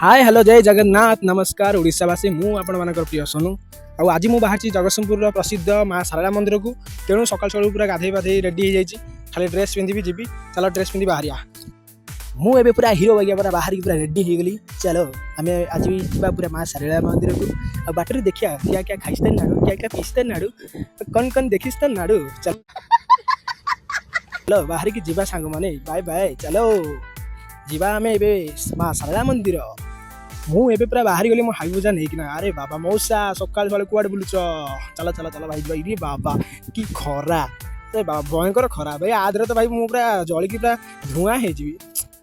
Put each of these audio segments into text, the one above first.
Hi hello जय जगन्नाथ नमस्कार ओडिशावासी मु आपणमानकर प्रिय सोनू आज मु बाहर जगतसिंहपुर प्रसिद्ध माँ शारदा मंदिर को तेणु सकाल सकाल पूरा गाधे बाधे रेडी हो जाए खाली ड्रेस पिंधि जी चलो ड्रेस पिंधि बाहरिया मुझे पूरा हीरो वगैया पूरा बाहर पूरा रेडी हो गली चलो आम आज पूरा माँ शारदा मंदिर को बाटर देखिया क्या क्या खाइते नाड़ू क्या क्या पीसते नाड़ू कौन कौन देखिस नाड़ू चलो चलो बाहर की जीवा सांग माने बाय बाय चलो जीवा आम ए माँ शारदा मंदिर मुझे पूरा बाहरी गली मो हाई पूजा नहीं ना अरे बाबा मौसा सकाल सकाल कुआड़े बुलुच चलो चलो चलो भाई भाई बाबा कि खरा अरे बाबा भयंकर खरा भाई आधे तो भाई मुझे पूरा जलिकी पूरा धुआं हो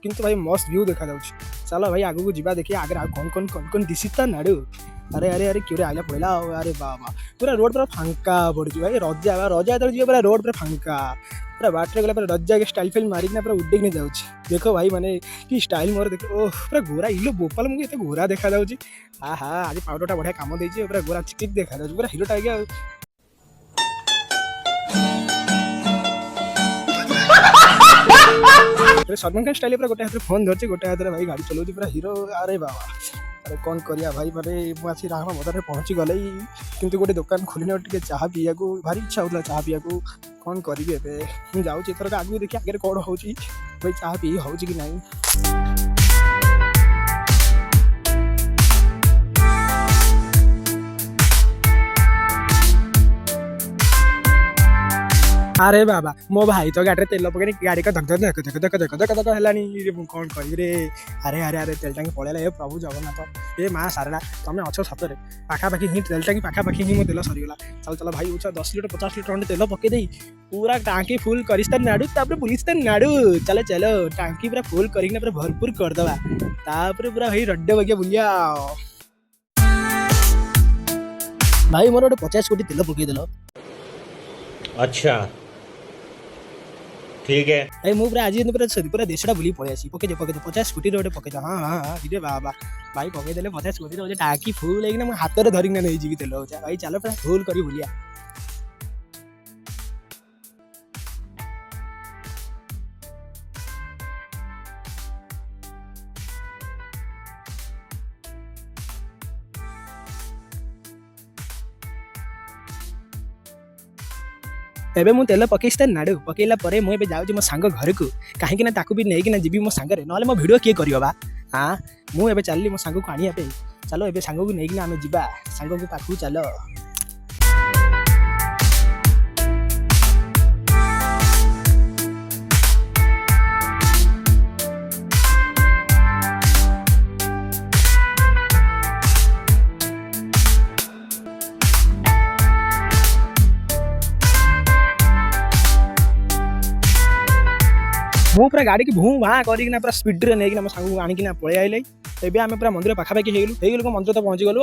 किंतु भाई मस्त व्यू देखा चलो भाई आगू को देखिए आगे कौन कौन कौन कौन दिशा नाड़ू अरे अरे अरे क्यों आगे पड़ा अरे बाबा पूरा रोड पूरा फांका पड़ी भाई रजा रजा तो जी पूरा रोड पूरा फांका पूरा बाटर गला पूरा रजा के स्टाइल फाइल मारिक पूरा उड्डे नहीं जाऊँ देखो भाई माने कि स्टाइल मोर देख ओह पूरा गोरा इलो बोपाल मुझे एत गोरा देखा जाऊँगी हाँ हाँ आज पाउडरटा बढ़िया काम देती पूरा गोरा चिक देखा जाऊँ पूरा हिरोटा आगे सलमान खान स्टाइल पूरा गोटे हाथ फोन धरती गोटे हाथ भाई गाड़ी चलाऊँ पूरा हिरो अरे बाबा अरे कौन करिया भाई माने मुझे रामा बजार पहुँची गले किंतु गोटे दुकान खोलने टे चाह पीया भारी इच्छा होता चाह पीया कौन करी मुझे जाऊँगी एथर आगे देखिए आगे कौन हो भाई चाह पी हो कि नहीं अरे बाबा मो भाई तो गाड़ी तेल पकड़ गाड़ी का धक धक धक धक धक धक धक धक है कौन कह रे अरे अरे अरे तेल टांगी पड़ेगा ये प्रभु जगन्नाथ ये माँ शारदा तुम अच्छ सतरे पाखापाखि ही तेल टांगी पाखापाखि ही मो तेल सरीगला चल चल भाई उचा 10 लीटर 50 लीटर खंडे तेल पकई दे पूरा टांकी फुल करिस्ता नाड़ू तापर बुलिस्ता नाड़ू चलो चलो टांकी पूरा फुल करिकना पूरा भरपूर करदवा तापर पूरा भाई रड्डे बगिया बुलिया भाई मोर गोटे 50 कोटी तेल पकई देलो अच्छा ठीक है भाई मु पूरा आज पूरा देशटा बुली पड़े आसी पके 50 कोटी रोटे पके हाँ हाँ हाँ रे बाबा भाई पके देले 50 कोटी रोटे टाकी फुल लेकिन मैं हाथ में धरिक नहीं जीवी तेल भाई चलो पूरा फुल करी बुलिया एबे मु तेल पकईस्ता नाड़ू पकईला मुझे जाऊँ मो सांग घर को कहीं ताकू भी नहीं जी मो सांगे ना मो भिड किए कर हाँ मुझे चलि मो सांग को आने चलो ये सांग को लेकिन आम जा सांग को पाखु चलो मु पूरा गाड़ी की भूँ भाँ करना पूरा स्पीड रे नहीं सांग आनिकिना पलि आइले एबे आम पूरा मंदिर पाखापाखि हो मंदिर तो पहुँची गलु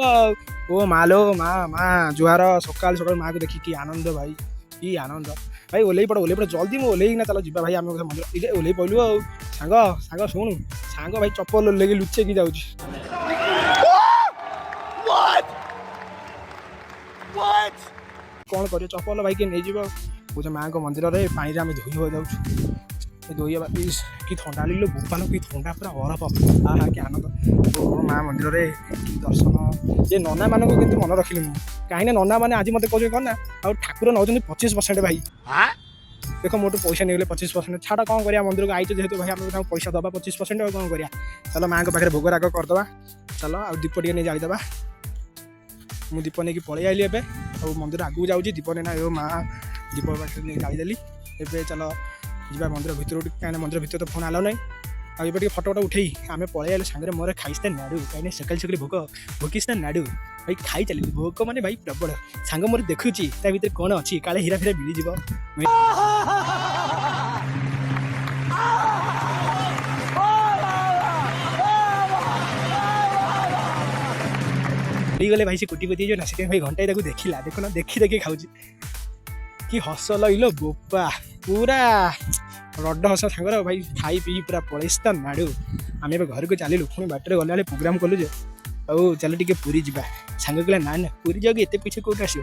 ओ मालो माँ माँ जुआर सकाल सकाल माँ को देखी कि आनंद भाई कि आनंद भाई ओल्हे पड़ जल्दी मुझे ओल्हेना चलो जी भाई आम मंदिर ओल्हे पड़लु आ सांग सांग शुणु सांग भाई चप्पल लेके लुचे कि जाऊँ कौन कर चप्पल भाई किए नहीं माँ को मंदिर में पानी आम धोई हो जाऊँ धोइबा कि थंडा लिखल भोपाल कि थंडा पूरा अरफ हाँ हाँ कि आनंद माँ मंदिर में दर्शन ये नना मानक कितु मन रखिली मुझे कहीं नना मैंने आज मत कह कौन ना आ ठाकुर नौ 25% भाई देख मोटू पैसा नहीं 25% छाड़ा कौन करिया मंदिर को आईच जेहतु भाई आम पैसा दबा 25% और कौन करिया चलो माँ पाखे भोग राग करदे चलो आ दीप टे नहीं जाईदे मुझे दीप नहीं पलि आइली एवं और मंदिर आगू जाऊँगी दीप नहीं माँ दीप पाखे नहीं जाईदेली एवं चलो जी मंदिर भितर कहीं मंदिर भितर तो फोन आलो ना आगे फटो उठे आम पलि आए सांगे मोर खाईस्ता नाड़ू कहीं सकाल सकाल भोग भोगिस्ता नाड़ू भाई खाई चली भोग मैंने भाई प्रबल सांग मोर देखुची भितर कौन अच्छी काले हीरा फिरा मिलଯିव गले भाई से कोटीपति जो ना से भाई घंटाए देखला देख ना देखी देखी खाऊ कि हस लइलो बोपा पूरा रड हस सांगर भाई खाई पी पूरा पलैस्ता नाड़ू आम ए घर को चलू पुणी बाटर गला प्रोग्राम कलु आओ चल टे पूरी जा सांग कहला ना ना पूरी जाओ एत पीछे कौट आस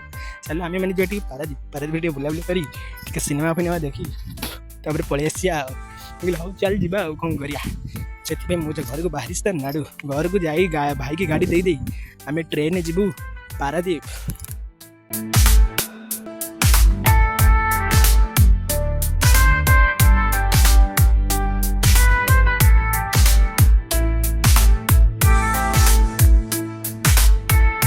चल आम मैंने जो पारादीप बुलाबुली कर सिनेमा फिनेमा देखी पलि आसिया हाँ चल जा कौन करिया से मुझे घर को बाहरी नाड़ू घर को जाई भाई की गाड़ी दे आम ट्रेन जीवु पारादीप।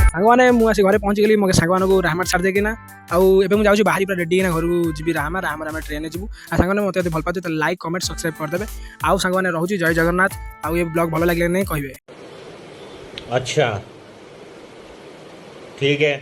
सांगने मुझे घरे पहुँची गली मो सांग को राहमाट छाड़ देकिना आउ जाऊँ बाहरी पूरा रेडी घर को जी राहमार आम ट्रेन जीवु आ सांगने मत भल पाते लाइक कमेंट सब्सक्राइब करदे आउ सांगने रोचे जय जगन्नाथ आउ ये ब्लॉग भल लगे नहीं कहे। अच्छा ठीक है।